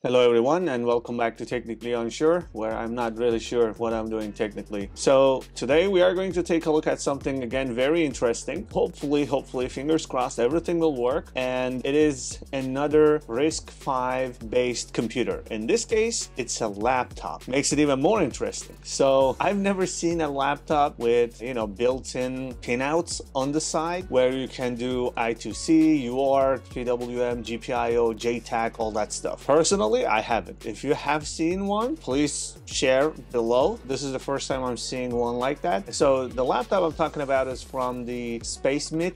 Hello everyone and welcome back to Technically Unsure, where I'm not really sure what I'm doing technically. So today we are going to take a look at something again very interesting. Hopefully, fingers crossed, everything will work. And it is another RISC-V based computer. In this case, it's a laptop. Makes it even more interesting. So I've never seen a laptop with, built-in pinouts on the side where you can do I2C, UART, PWM, GPIO, JTAG, all that stuff. Personally, I haven't. If you have seen one, please share below. This is the first time I'm seeing one like that. So the laptop I'm talking about is from the SpacemiT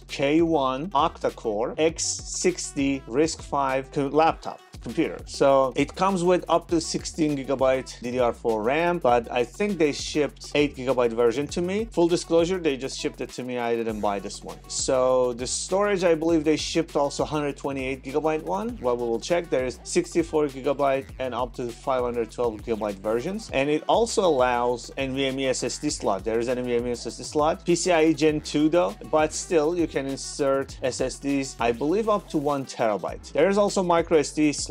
K1 octa-core X60 RISC-V laptop computer. So it comes with up to 16 gigabyte DDR4 RAM, but I think they shipped 8 gigabyte version to me. Full disclosure, they just shipped it to me. I didn't buy this one. So the storage, I believe they shipped also 128 gigabyte one. Well, we will check. There is 64 gigabyte and up to 512 gigabyte versions. And it also allows NVMe SSD slot. There is an NVMe SSD slot. PCIe Gen 2 though, but still you can insert SSDs, I believe up to 1 terabyte. There is also micro SD slot,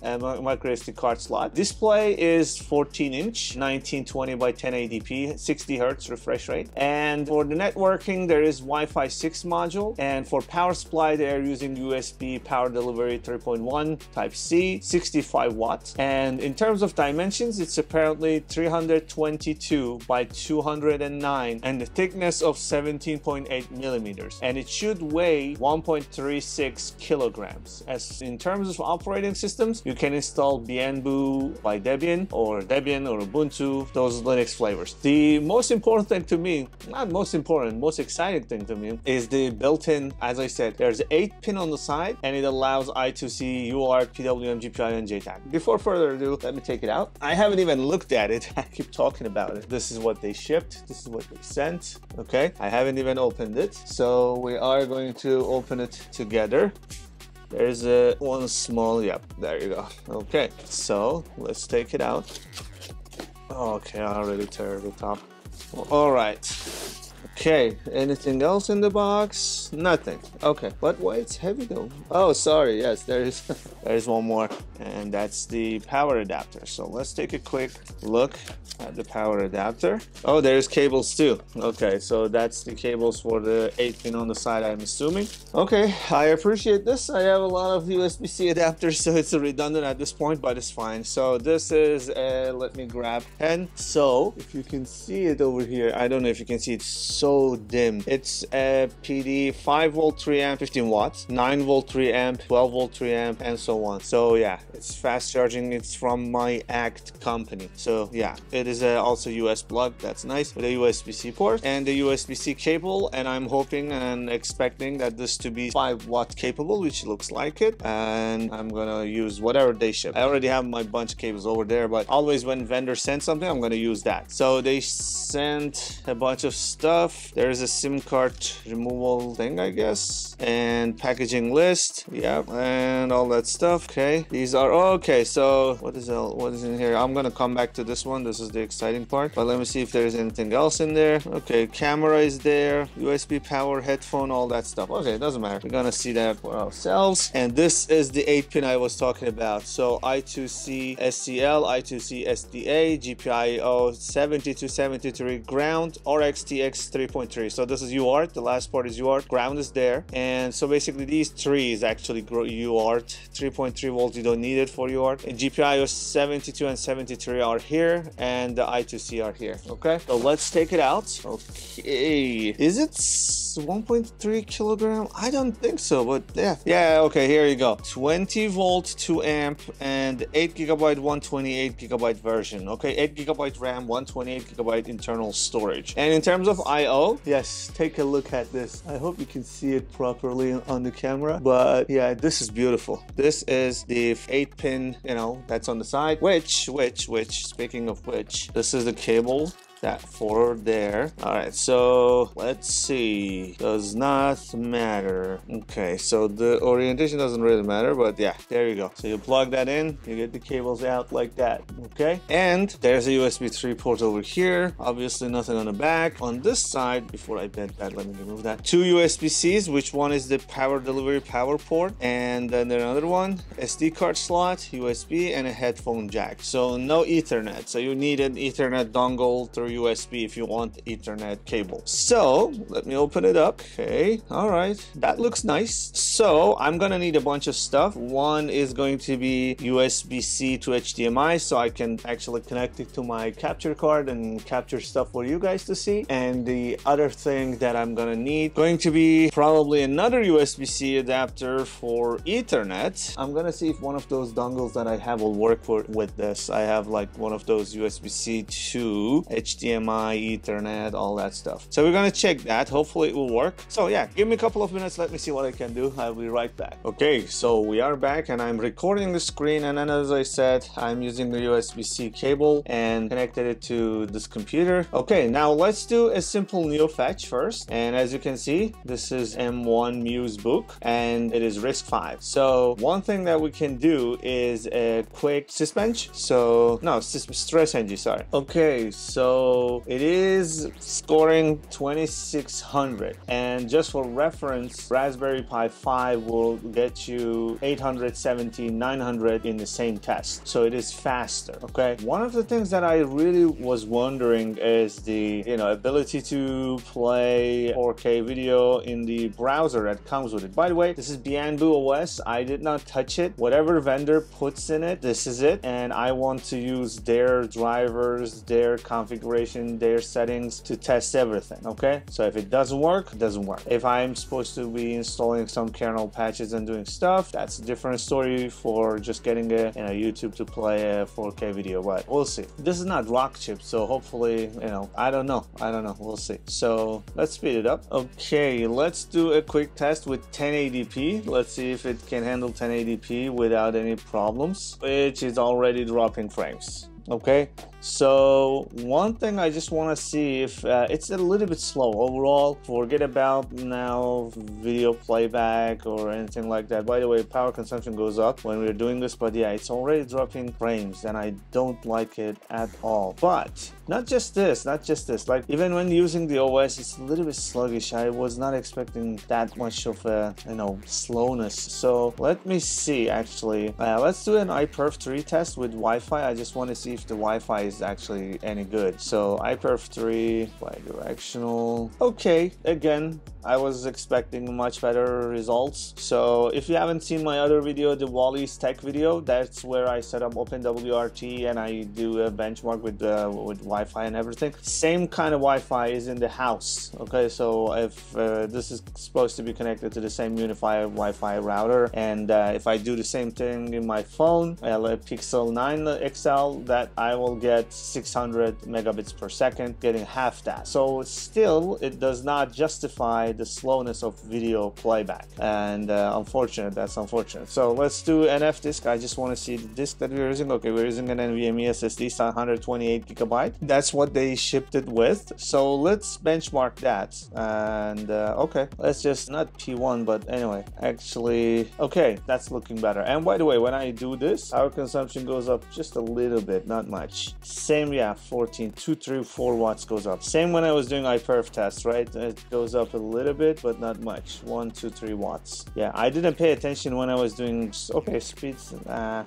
micro SD card slot. Display is 14-inch, 1920 by 1080p, 60 Hz refresh rate. And for the networking, there is Wi-Fi 6 module. And for power supply, they are using USB power delivery 3.1 Type-C, 65 watts. And in terms of dimensions, it's apparently 322 by 209 and the thickness of 17.8 millimeters. And it should weigh 1.36 kilograms. As in terms of operating systems, you can install Bamboo by Debian or Ubuntu, those Linux flavors. The most important thing to me, not most important, most exciting thing to me is the built-in, as I said, there's 8 pin on the side and it allows I2C, UART, PWM, GPIO, and JTAG. Before further ado, let me take it out. I haven't even looked at it. I keep talking about it. This is what they shipped. This is what they sent. Okay, I haven't even opened it. So we are going to open it together. There's one small, yep, there you go. Okay, so let's take it out. Okay, I already tear the top. All right. Okay, anything else in the box? Nothing. Okay, but why it's heavy though? Oh, sorry, yes, there's one more, and that's the power adapter. So let's take a quick look at the power adapter. Oh, there's cables too. Okay, so that's the cables for the 8 pin on the side, I'm assuming. Okay, I appreciate this. I have a lot of USB-C adapters, so it's redundant at this point, but it's fine. So this is let me grab pen. So if you can see it over here, I don't know if you can see it, so dim. It's a PD 5 volt 3 amp 15 watts, 9 volt 3 amp, 12 volt 3 amp, and so on. So yeah, it's fast charging. It's from my ACT company. So yeah, it is also US plug. That's nice, with a USB-C port and the USB-C cable. And I'm hoping and expecting that this to be 5 watt capable, which looks like it. And I'm gonna use whatever they ship. I already have my bunch of cables over there, but always when vendors send something, I'm gonna use that. So they sent a bunch of stuff. There's a SIM card removal thing, I guess, and packaging list, yeah, and all that stuff. Okay, these are okay. So what is in here? I'm gonna come back to this one. This is the exciting part, but let me see if there's anything else in there. Okay, camera is there, USB power, headphone, all that stuff. Okay, it doesn't matter, we're gonna see that for ourselves. And this is the 8 pin I was talking about. So I2C SCL, I2C SDA, GPIO 7273, ground, RXTX 3.3. So this is UART. The last part is UART. Ground is there. And so basically these three is actually UART. 3.3 volts, you don't need it for UART. And GPIO 72 and 73 are here. And the I2C are here. Okay. So let's take it out. Okay. Is it 1.3 kilogram? I don't think so, but yeah. Yeah, okay, here you go. 20 volt 2 amp and 8 gigabyte 128 gigabyte version. Okay, 8 gigabyte RAM, 128 gigabyte internal storage. And in terms of I/O, yes, take a look at this. I hope you can see it properly on the camera, but yeah, this is beautiful. This is the 8 pin, that's on the side, which, speaking of which, this is the cable that for there. All right, so let's see. Does not matter. Okay, so the orientation doesn't really matter, but yeah, there you go. So you plug that in, you get the cables out like that. Okay, and there's a USB 3 port over here. Obviously nothing on the back. On this side, before I bend that, let me remove that. Two USB-Cs, which one is the power delivery power port, and then there's another one, SD card slot, USB, and a headphone jack. So no Ethernet. So you need an Ethernet dongle through USB if you want Ethernet cable. So let me open it up. Okay, all right, that looks nice. So I'm gonna need a bunch of stuff. One is going to be USB-C to HDMI, so I can actually connect it to my capture card and capture stuff for you guys to see. And the other thing that I'm gonna need going to be probably another USB-C adapter for Ethernet. I'm gonna see if one of those dongles that I have will work with this. I have like one of those USB-C to HDMI, Ethernet, all that stuff. So we're gonna check that. Hopefully it will work. So yeah, give me a couple of minutes. Let me see what I can do. I'll be right back. Okay, so we are back and I'm recording the screen, and then as I said, I'm using the USB-C cable and connected it to this computer. Okay, now let's do a simple NeoFetch first. And as you can see, this is M1 Muse Book and it is RISC-V. So one thing that we can do is a quick SysBench. So no, StressNG, sorry. Okay, so it is scoring 2600, and just for reference, Raspberry Pi 5 will get you 870, 900 in the same test. So it is faster. Okay, one of the things that I really was wondering is the ability to play 4K video in the browser that comes with it. By the way, this is Bamboo OS. I did not touch it. Whatever vendor puts in it, this is it, and I want to use their drivers, their configuration, their settings to test everything. Okay, so if it doesn't work, it doesn't work. If I'm supposed to be installing some kernel patches and doing stuff, that's a different story for just getting a YouTube to play a 4K video, but we'll see. This is not Rockchip, so hopefully, I don't know, we'll see. So let's speed it up. Okay, let's do a quick test with 1080p. Let's see if it can handle 1080p without any problems, which is already dropping frames. Okay, so one thing I just want to see if it's a little bit slow overall. Forget about now video playback or anything like that. By the way, power consumption goes up when we're doing this, but yeah, it's already dropping frames and I don't like it at all. But not just this, like even when using the OS, it's a little bit sluggish. I was not expecting that much of a slowness. So let me see, actually let's do an iPerf3 test with Wi-Fi. I just want to see if the Wi-Fi is actually any good. So iPerf3 bidirectional. Okay, again, I was expecting much better results. So if you haven't seen my other video, the Wally's tech video, that's where I set up OpenWRT and I do a benchmark with Wi-Fi and everything. Same kind of Wi-Fi is in the house. Okay, so if this is supposed to be connected to the same unified Wi-Fi router, and if I do the same thing in my phone, a Pixel 9 XL, that I will get 600 megabits per second, getting half that. So still, it does not justify the slowness of video playback, and that's unfortunate. So let's do an F disk. I just want to see the disk that we're using. Okay, we're using an NVMe SSD, 128 gigabyte. That's what they shipped it with. So let's benchmark that. And okay, let's just not P1, but anyway, actually, okay, that's looking better. And by the way, when I do this, our consumption goes up just a little bit, not much. Same, yeah, 14, 2, 3, 4 watts goes up. Same when I was doing iPerf test, right? It goes up a little bit, but not much. 1, 2, 3 watts. Yeah, I didn't pay attention when I was doing, okay, speeds,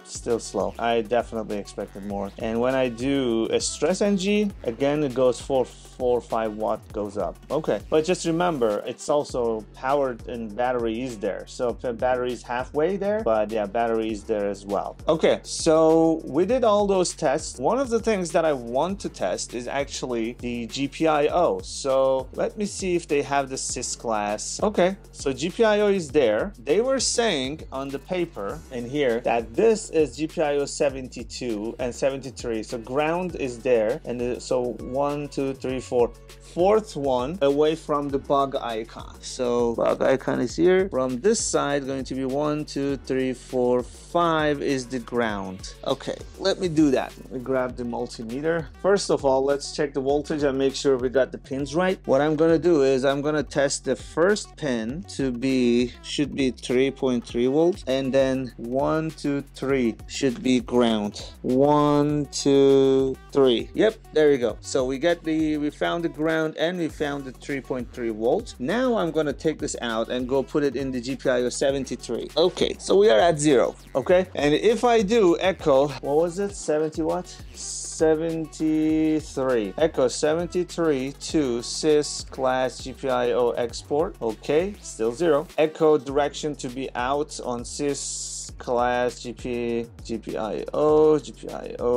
still slow. I definitely expected more. And when I do a StressNG, again, it goes 4 or 5 watt goes up. Okay, but just remember, it's also powered and battery is there. So battery is halfway there, but yeah, battery is there as well. Okay, so we did all those tests. One of the things that I want to test is actually the GPIO. So let me see if they have the sys class. Okay, so GPIO is there. They were saying on the paper in here that this is GPIO 72 and 73. So ground is there, and so 1, 2, 3, 4. Fourth one away from the bug icon. So bug icon is here. From this side, going to be 1, 2, 3, 4, 5 is the ground. Okay, let me do that. Let me grab the multimeter. First of all, let's check the voltage and make sure we got the pins right. What I'm gonna do is I'm gonna test the first pin to be, should be 3.3 volts, and then 1, 2, 3 should be ground. 1, 2, 3. Yep, there you go. So we found the ground and we found the 3.3 volts. Now I'm gonna take this out and go put it in the GPIO 73. Okay, so we are at 0. Okay, and if I do echo, what was it? 70 what? 73. Echo 73 to sys class GPIO export. Okay, still 0. Echo direction to be out on sys class GPIO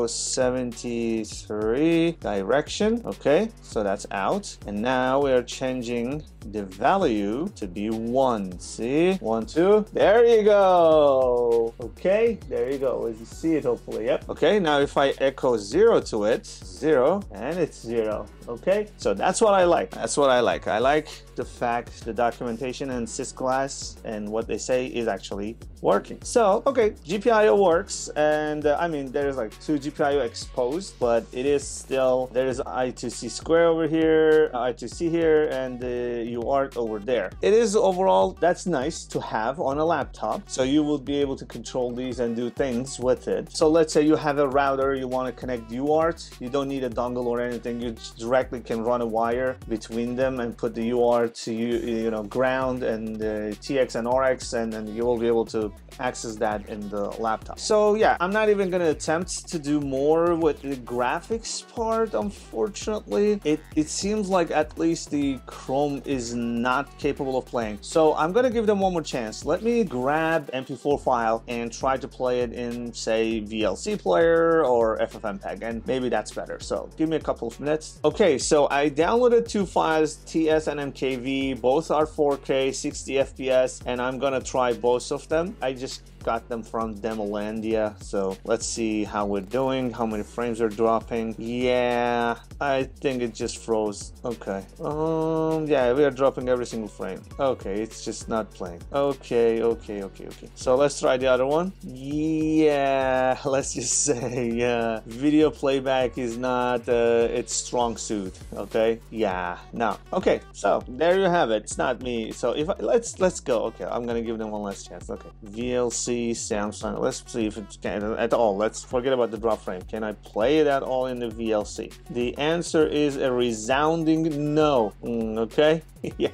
73 direction. Okay, so that's out, and now we are changing the value to be 1. See, 1, 2, there you go. Okay, there you go. As you see it, hopefully. Yep. Okay, now if I echo 0 to it, 0, and it's 0. Okay, so that's what I like. That's what I like. I like the fact the documentation and sys class and what they say is actually working. So okay, GPIO works, and I mean there's like 2 GPIO exposed, but it is still, there is I2C square over here, I2C here, and the UART over there. It is overall, that's nice to have on a laptop, so you will be able to control these and do things with it. So let's say you have a router, you want to connect UART, you don't need a dongle or anything, you directly can run a wire between them and put the UART to you know, ground and TX and RX, and then you will be able to access that in the laptop. So yeah, I'm not even going to attempt to do more with the graphics part, unfortunately. It seems like at least the Chrome is not capable of playing. So I'm going to give them one more chance. Let me grab MP4 file and try to play it in, say, VLC player or FFmpeg, and maybe that's better. So give me a couple of minutes. Okay, so I downloaded 2 files, TS and MKV. Both are 4K, 60 FPS, and I'm going to try both of them. I just got them from Demolandia, so let's see how we're doing, how many frames are dropping. Yeah, I think it just froze. Okay, yeah, we are dropping every single frame. Okay, it's just not playing. Okay. So let's try the other one. Yeah, let's just say, yeah, video playback is not its strong suit. Okay, yeah, no. Okay, so there you have it. It's not me. So if let's go. Okay, I'm gonna give them one last chance. Okay, VLC Samsung. Let's see if it can at all. Let's forget about the drop frame. Can I play it at all in the VLC? The answer is a resounding no. Okay. Yeah,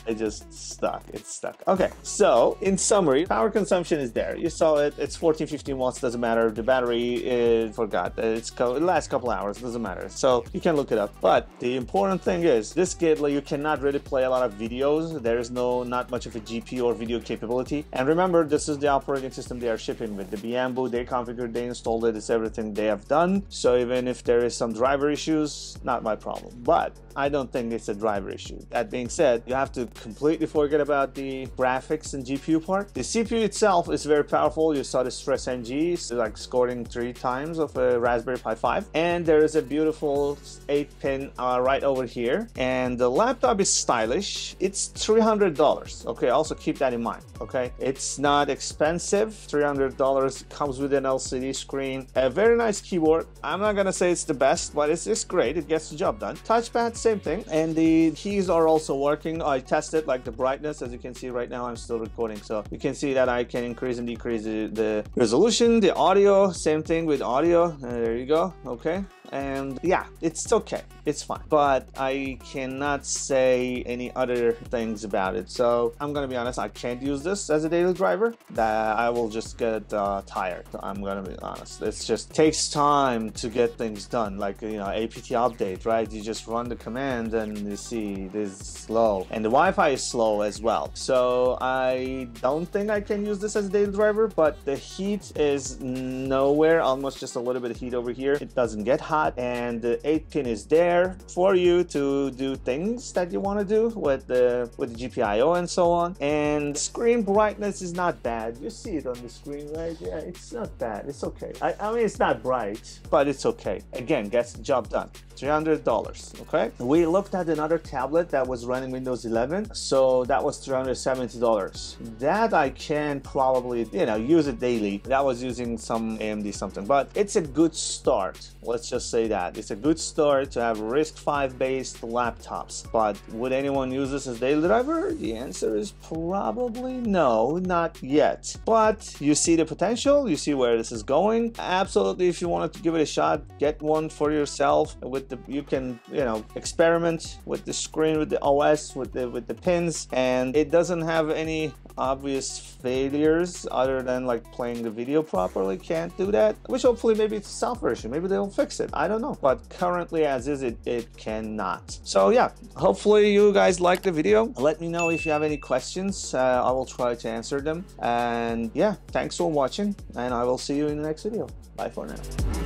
it just stuck. It's stuck. Okay, so in summary, power consumption is there. You saw it. It's 14-15 watts. Doesn't matter. The battery is, forgot. It lasts a couple hours. Doesn't matter. So you can look it up. But the important thing is this kit, like, you cannot really play a lot of videos. There is not much of a GPU or video capability. And remember, this is the operating system they are shipping with. The Bamboo, they configured, they installed it. It's everything they have done. So even if there is some driver issues, not my problem. But I don't think it's a driver issue. That being said, you have to completely forget about the graphics and GPU part. The CPU itself is very powerful. You saw the Stress NG, so like scoring 3 times of a Raspberry Pi 5. And there is a beautiful 8-pin right over here. And the laptop is stylish. It's $300. Okay, also keep that in mind. Okay, it's not expensive. $300, comes with an LCD screen, a very nice keyboard. I'm not gonna say it's the best, but it's great. It gets the job done. Touchpad, same thing, and the keys are also working. I tested like the brightness. As you can see right now, I'm still recording, so you can see that I can increase and decrease the resolution. The audio, same thing with audio. There you go. Okay, and yeah, it's okay, it's fine, but I cannot say any other things about it. So I'm gonna be honest, I can't use this as a daily driver. That I will just get tired. I'm gonna be honest. It just takes time to get things done, like, you know, apt update, right? You just run the command and you see this is slow, and the Wi-Fi is slow as well. So I don't think I can use this as a daily driver, but the heat is nowhere, almost just a little bit of heat over here. It doesn't get hot. slot, and the 8-pin is there for you to do things that you want to do with the GPIO and so on. And screen brightness is not bad. You see it on the screen, right? Yeah, it's not bad. It's okay. I mean, it's not bright, but it's okay. Again, gets the job done. $300. Okay, we looked at another tablet that was running Windows 11, so that was $370. That I can probably, you know, use it daily. That was using some AMD something, but it's a good start. Let's just say that it's a good start to have RISC-V based laptops. But would anyone use this as daily driver? The answer is probably no, not yet. But you see the potential, you see where this is going. Absolutely, if you wanted to give it a shot, get one for yourself. With the, you can, you know, experiment with the screen, with the OS, with the pins, and it doesn't have any obvious failures other than like playing the video properly. Can't do that, which hopefully maybe it's a software issue, maybe they'll fix it, I don't know, but currently as is, it cannot. So yeah, hopefully you guys like the video. Let me know if you have any questions. I will try to answer them, and yeah, thanks for watching, and I will see you in the next video. Bye for now.